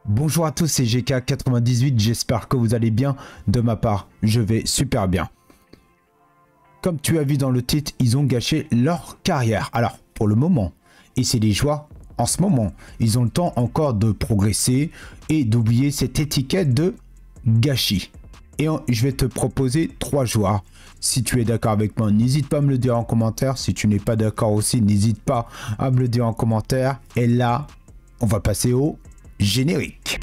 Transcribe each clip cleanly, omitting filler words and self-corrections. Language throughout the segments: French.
Bonjour à tous, c'est GK98, j'espère que vous allez bien. De ma part, je vais super bien. Comme tu as vu dans le titre, ils ont gâché leur carrière. Alors, pour le moment, et c'est des joueurs en ce moment, ils ont le temps encore de progresser et d'oublier cette étiquette de gâchis. Et je vais te proposer 3 joueurs. Si tu es d'accord avec moi, n'hésite pas à me le dire en commentaire. Si tu n'es pas d'accord aussi, n'hésite pas à me le dire en commentaire. Et là, on va passer au générique.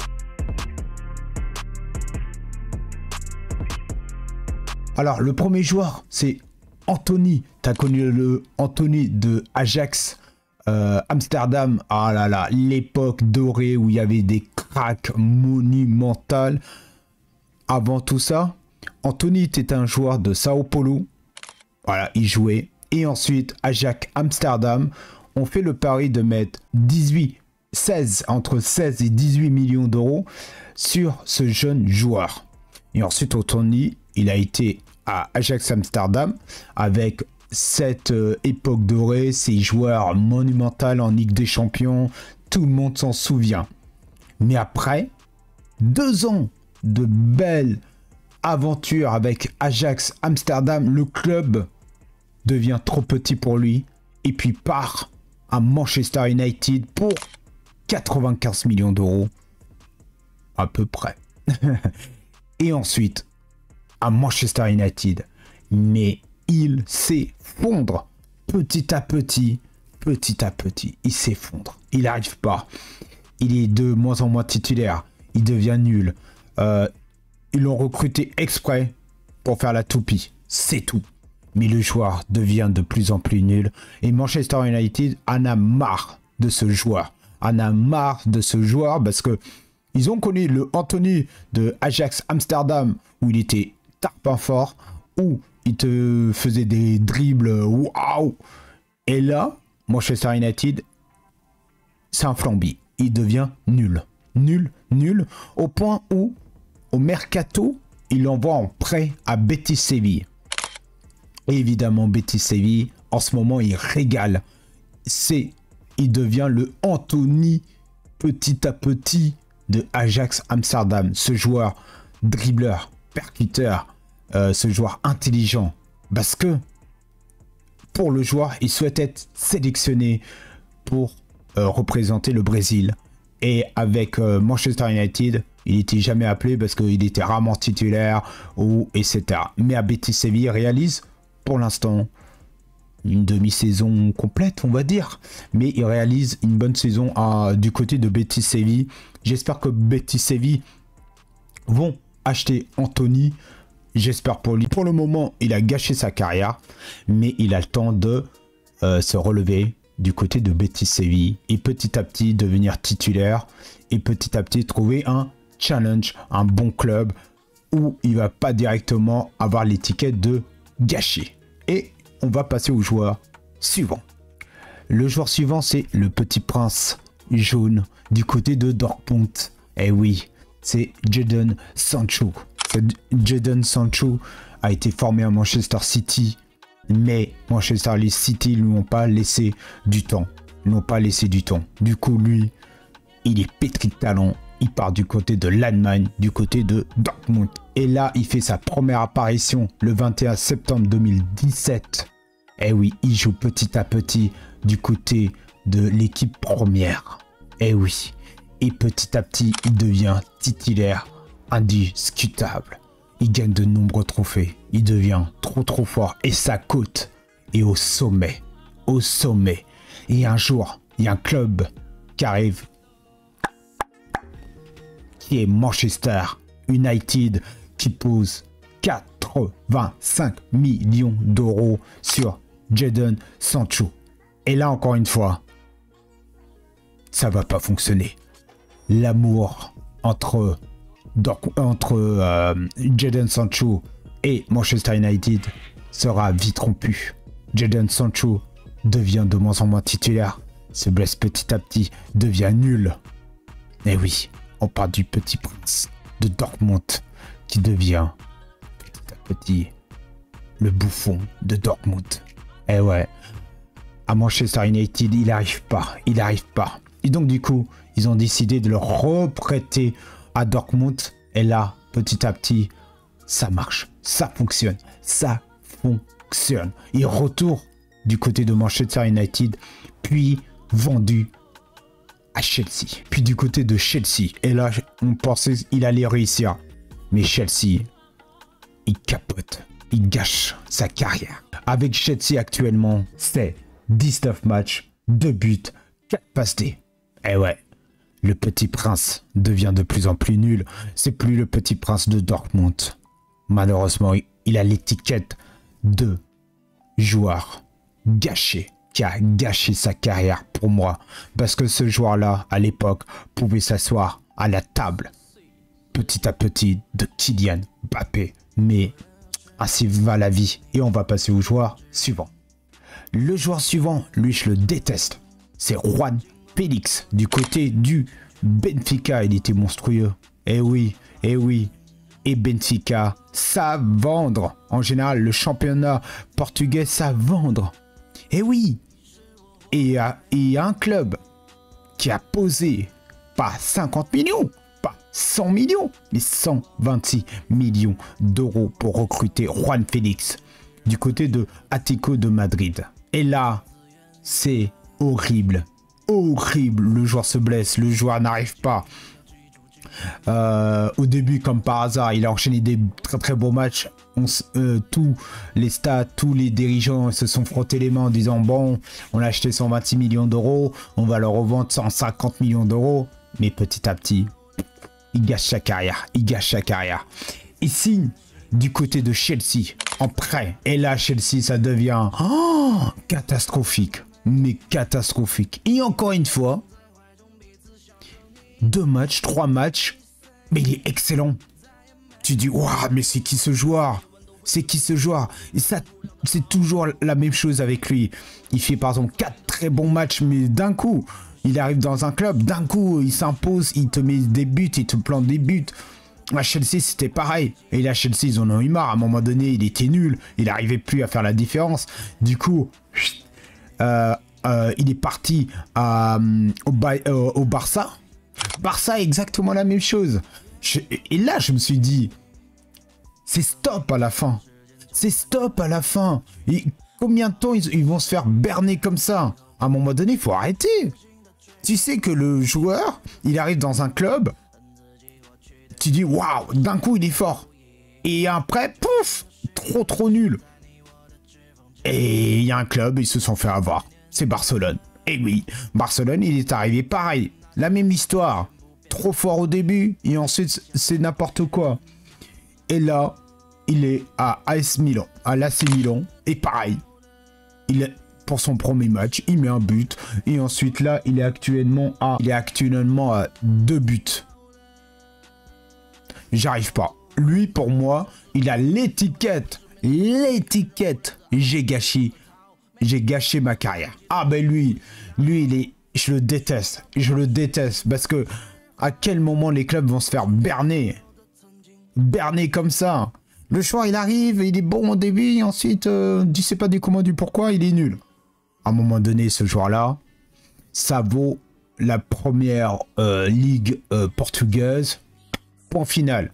Alors, le premier joueur, c'est Anthony. Tu as connu le Anthony de Ajax Amsterdam. Ah là là, l'époque dorée où il y avait des cracks monumentales. Avant tout ça, Anthony était un joueur de Sao Paulo. Voilà, il jouait. Et ensuite, Ajax Amsterdam ont fait le pari de mettre entre 16 et 18 millions d'euros sur ce jeune joueur. Et ensuite, Anthony, il a été à Ajax Amsterdam avec cette époque dorée, ces joueurs monumentaux en Ligue des Champions. Tout le monde s'en souvient. Mais après 2 ans de belles aventures avec Ajax Amsterdam, le club devient trop petit pour lui et puis part à Manchester United pour 95 millions d'euros à peu près. Et ensuite à Manchester United, mais il s'effondre petit à petit, il s'effondre, il n'arrive pas, il est de moins en moins titulaire, il devient nul. Ils l'ont recruté exprès pour faire la toupie, c'est tout. Mais le joueur devient de plus en plus nul et Manchester United en a marre de ce joueur. Parce que ils ont connu le Anthony de Ajax Amsterdam où il était tarpin fort, où il te faisait des dribbles, waouh. Et là, Manchester United, c'est un flambi. Il devient nul, au point où, au mercato, il l'envoie en prêt à Betis Séville. Et évidemment, Betis Séville, en ce moment, il régale. Il devient le Anthony petit à petit de Ajax Amsterdam. Ce joueur dribbleur, percuteur, ce joueur intelligent. Parce que pour le joueur, il souhaite être sélectionné pour représenter le Brésil. Et avec Manchester United, il n'était jamais appelé parce qu'il était rarement titulaire, etc. Mais à Betis Séville, il réalise pour l'instant une demi-saison complète, on va dire. Mais il réalise une bonne saison du côté de Betis Séville. J'espère que Betis Séville vont acheter Anthony. J'espère pour lui. Pour le moment, il a gâché sa carrière. Mais il a le temps de se relever du côté de Betis Séville. Et petit à petit devenir titulaire. Et petit à petit trouver un challenge, un bon club. Où il ne va pas directement avoir l'étiquette de gâché. Et on va passer au joueur suivant. Le joueur suivant, c'est le petit prince jaune du côté de Dortmund. Eh oui, c'est Jadon Sancho. Jadon Sancho a été formé à Manchester City, mais Manchester City ne lui ont pas laissé du temps. Du coup, lui, il est pétri de talent. Il part du côté de l'Allemagne, du côté de Dortmund. Et là, il fait sa première apparition le 21 septembre 2017. Eh oui, il joue petit à petit du côté de l'équipe première. Eh oui. Et petit à petit, il devient titulaire indiscutable. Il gagne de nombreux trophées. Il devient trop fort. Et sa cote est au sommet. Et un jour, il y a un club qui arrive, qui est Manchester United, qui pose 85 millions d'euros sur Jadon Sancho. Et là, encore une fois, ça va pas fonctionner. L'amour entre Jadon Sancho et Manchester United sera vite rompu. Jadon Sancho devient de moins en moins titulaire, se blesse petit à petit, devient nul. Et oui, on parle du petit prince de Dortmund qui devient petit à petit le bouffon de Dortmund. Et ouais, à Manchester United, il n'arrive pas. Et donc du coup, ils ont décidé de le reprêter à Dortmund. Et là, petit à petit, ça marche, ça fonctionne, ça fonctionne. Il retourne du côté de Manchester United, puis vendu à Chelsea. Puis du côté de Chelsea, et là, on pensait qu'il allait réussir. Mais Chelsea, il capote, il gâche sa carrière. Avec Chelsea actuellement, c'est 19 matchs, 2 buts, 4 passes D. Et ouais, le petit prince devient de plus en plus nul. C'est plus le petit prince de Dortmund. Malheureusement, il a l'étiquette de joueur gâché, qui a gâché sa carrière pour moi. Parce que ce joueur-là, à l'époque, pouvait s'asseoir à la table, petit à petit, de Kylian Mbappé. Mais ainsi va la vie. Et on va passer au joueur suivant. Le joueur suivant, lui, je le déteste. C'est João Félix, du côté du Benfica. Il était monstrueux. Eh oui, eh oui. Et Benfica, ça vendre. En général, le championnat portugais, ça vendre. Eh oui. Et il y a un club qui a posé pas 50 millions, pas 100 millions, mais 126 millions d'euros pour recruter João Félix du côté de Atlético de Madrid. Et là, c'est horrible. Horrible. Le joueur se blesse, le joueur n'arrive pas. Au début, comme par hasard, il a enchaîné des très très beaux matchs. Tous les stats, tous les dirigeants se sont frottés les mains en disant bon, on a acheté 126 millions d'euros, on va le revendre 150 millions d'euros. Mais petit à petit, il gâche sa carrière. Il gâche sa carrière. Il signe du côté de Chelsea en prêt. Et là, Chelsea, ça devient catastrophique. Mais catastrophique. Et encore une fois, 2 matchs, 3 matchs, mais il est excellent. Tu dis, waouh, mais c'est qui ce joueur? C'est qui ce joueur? Et ça, c'est toujours la même chose avec lui. Il fait par exemple 4 très bons matchs, mais d'un coup, il arrive dans un club, d'un coup, il s'impose, il te met des buts, il te plante des buts. À Chelsea, c'était pareil. Et là, Chelsea, ils en ont eu marre. À un moment donné, il était nul. Il n'arrivait plus à faire la différence. Du coup, il est parti au Barça. Barça, exactement la même chose. Et là, je me suis dit, c'est stop à la fin. C'est stop à la fin. Et combien de temps ils vont se faire berner comme ça? À un moment donné, il faut arrêter. Tu sais que le joueur, il arrive dans un club, tu dis, waouh, d'un coup, il est fort. Et après, pouf, trop nul. Et il y a un club, ils se sont fait avoir. C'est Barcelone. Et oui, Barcelone, il est arrivé pareil. La même histoire. Trop fort au début, et ensuite, c'est n'importe quoi. Et là, il est à AS Milan, à l'AC Milan, et pareil. Pour son premier match, il met un but. Et ensuite, là, il est actuellement à 2 buts. J'arrive pas. Lui, pour moi, il a l'étiquette. J'ai gâché ma carrière. Ah ben lui, je le déteste. Parce que à quel moment les clubs vont se faire berner comme ça. Le choix, il arrive, il est bon au début, et ensuite, tu sais pas du comment, du pourquoi, il est nul. À un moment donné, ce joueur-là, ça vaut la première ligue portugaise. Point final.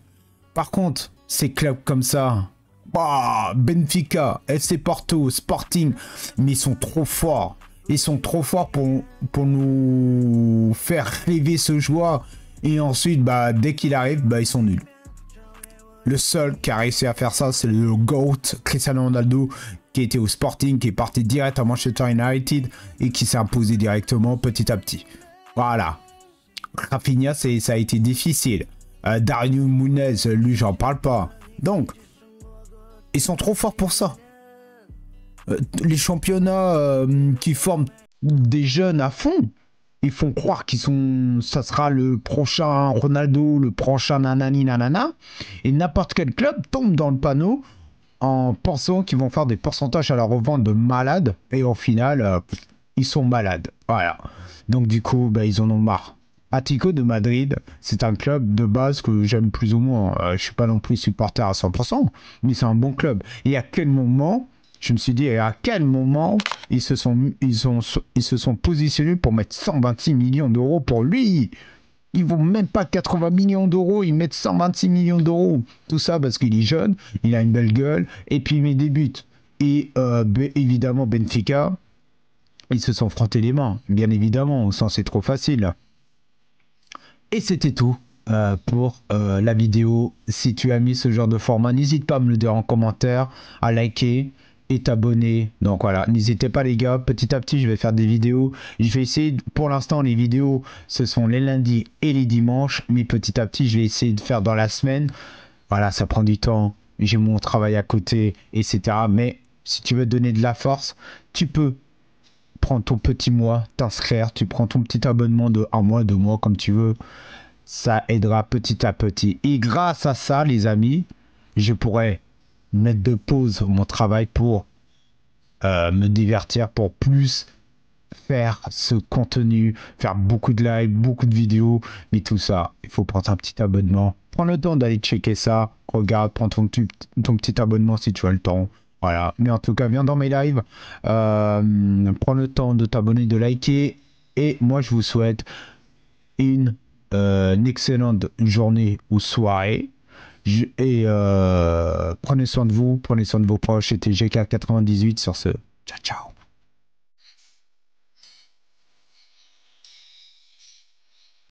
Par contre, ces clubs comme ça, bah, Benfica, FC Porto, Sporting, mais ils sont trop forts. Ils sont trop forts pour nous faire rêver ce joueur. Et ensuite, bah, dès qu'il arrive, bah, ils sont nuls. Le seul qui a réussi à faire ça, c'est le GOAT, Cristiano Ronaldo, qui était au Sporting, qui est parti direct à Manchester United et qui s'est imposé directement petit à petit. Voilà. Rafinha, ça a été difficile. Darwin Núñez, lui, j'en parle pas. Donc, ils sont trop forts pour ça. Les championnats qui forment des jeunes à fond, ils font croire ça sera le prochain Ronaldo, le prochain nanani nanana, et n'importe quel club tombe dans le panneau en pensant qu'ils vont faire des pourcentages à la revente de malades, et au final, ils sont malades. Voilà. Donc du coup, bah, ils en ont marre. Atlético de Madrid, c'est un club de base que j'aime plus ou moins. Je suis pas non plus supporter à 100%, mais c'est un bon club. Et à quel moment Je me suis dit, à quel moment ils se sont positionnés pour mettre 126 millions d'euros pour lui? Ils vont même pas 80 millions d'euros, ils mettent 126 millions d'euros. Tout ça parce qu'il est jeune, il a une belle gueule, et puis il met des buts. Et évidemment, Benfica, ils se sont frottés les mains, bien évidemment, au sens c'est trop facile. Et c'était tout pour la vidéo. Si tu as mis ce genre de format, n'hésite pas à me le dire en commentaire, à liker et t'abonner. Donc voilà, n'hésitez pas les gars, petit à petit je vais faire des vidéos. Je vais essayer, pour l'instant les vidéos ce sont les lundis et les dimanches, mais petit à petit je vais essayer de faire dans la semaine. Voilà, ça prend du temps, j'ai mon travail à côté, etc. Mais si tu veux donner de la force, tu peux prendre ton petit mois, t'inscrire, tu prends ton petit abonnement de 1 mois, 2 mois, comme tu veux. Ça aidera petit à petit. Et grâce à ça, les amis, je pourrais mettre de pause mon travail pour me divertir, pour plus faire ce contenu, faire beaucoup de lives, beaucoup de vidéos, mais tout ça, il faut prendre un petit abonnement. Prends le temps d'aller checker ça. Regarde, prends ton petit abonnement si tu as le temps. Voilà. Mais en tout cas, viens dans mes lives. Prends le temps de t'abonner, de liker. Et moi, je vous souhaite une excellente journée ou soirée. Et prenez soin de vous, prenez soin de vos proches. C'était GK98 sur ce. Ciao, ciao.